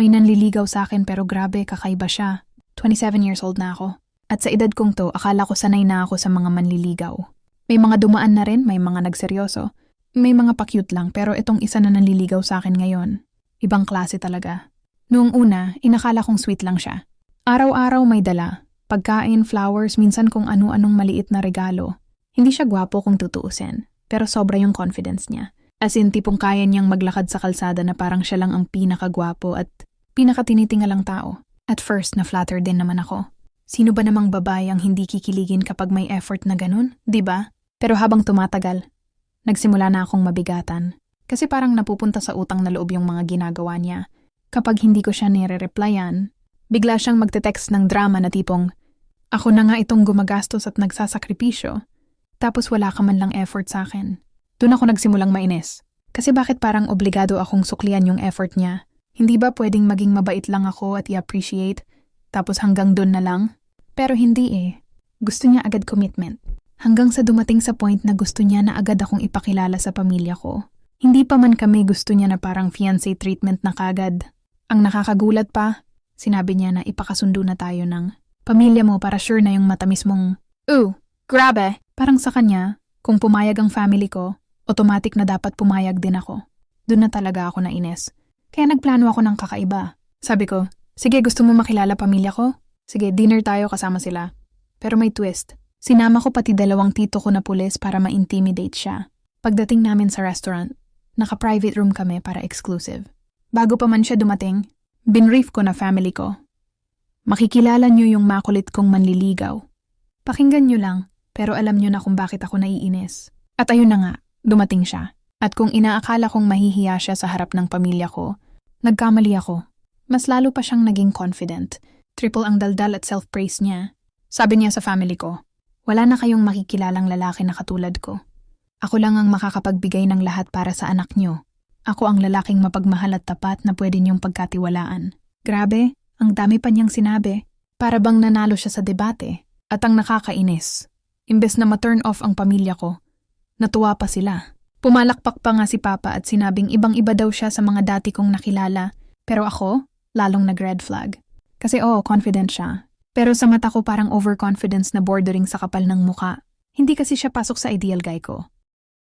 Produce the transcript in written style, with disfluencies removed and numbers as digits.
May nanliligaw sa akin pero grabe, kakaiba siya. 27 years old na ako. At sa edad kong to, akala ko sanay na ako sa mga manliligaw. May mga dumaan na rin, may mga nagseryoso. May mga pa-cute lang pero itong isa na nanliligaw sa akin ngayon. Ibang klase talaga. Noong una, inakala kong sweet lang siya. Araw-araw may dala. Pagkain, flowers, minsan kung ano-anong maliit na regalo. Hindi siya gwapo kung tutuusin, pero sobra yung confidence niya. As in, tipong kaya niyang maglakad sa kalsada na parang siya lang ang pinakagwapo at pinakatinitingalang tao. At first, na-flatter din naman ako. Sino ba namang babae ang hindi kikiligin kapag may effort na ganun, di ba? Pero habang tumatagal, nagsimula na akong mabigatan. Kasi parang napupunta sa utang na loob yung mga ginagawa niya. Kapag hindi ko siya nire-replyan, bigla siyang magte-text ng drama na tipong, ako na nga itong gumagastos at nagsasakripisyo. Tapos wala ka man lang effort sa akin. Doon ako nagsimulang mainis. Kasi bakit parang obligado akong suklian yung effort niya? Hindi ba pwedeng maging mabait lang ako at i-appreciate? Tapos hanggang doon na lang? Pero hindi eh. Gusto niya agad commitment. Hanggang sa dumating sa point na gusto niya na agad akong ipakilala sa pamilya ko. Hindi pa man kami gusto niya na parang fiancé treatment na kagad. Ang nakakagulat pa, sinabi niya na ipakasundo na tayo ng pamilya mo para sure na yung matamis mong, grabe! Parang sa kanya, kung pumayag ang family ko, automatic na dapat pumayag din ako. Doon na talaga ako nainis. Kaya nagplano ako ng kakaiba. Sabi ko, sige gusto mo makilala pamilya ko? Sige, dinner tayo kasama sila. Pero may twist. Sinama ko pati 2 tito ko na pulis para ma-intimidate siya. Pagdating namin sa restaurant, naka-private room kami para exclusive. Bago pa man siya dumating, binrief ko na family ko. Makikilala niyo yung makulit kong manliligaw. Pakinggan niyo lang, pero alam niyo na kung bakit ako naiinis. At ayun na nga, dumating siya. At kung inaakala kong mahihiya siya sa harap ng pamilya ko, nagkamali ako. Mas lalo pa siyang naging confident. Triple ang daldal at self-praise niya. Sabi niya sa family ko, wala na kayong makikilalang lalaki na katulad ko. Ako lang ang makakapagbigay ng lahat para sa anak niyo. Ako ang lalaking mapagmahal at tapat na pwede niyong pagkatiwalaan. Grabe, ang dami pa niyang sinabi. Para bang nanalo siya sa debate. At ang nakakainis, imbes na ma-turn off ang pamilya ko, natuwa pa sila. Pumalakpak pa nga si Papa at sinabing ibang-iba daw siya sa mga dati kong nakilala. Pero ako, lalong nag-red flag. Kasi confident siya. Pero sa mata ko parang overconfidence na bordering sa kapal ng muka. Hindi kasi siya pasok sa ideal guy ko.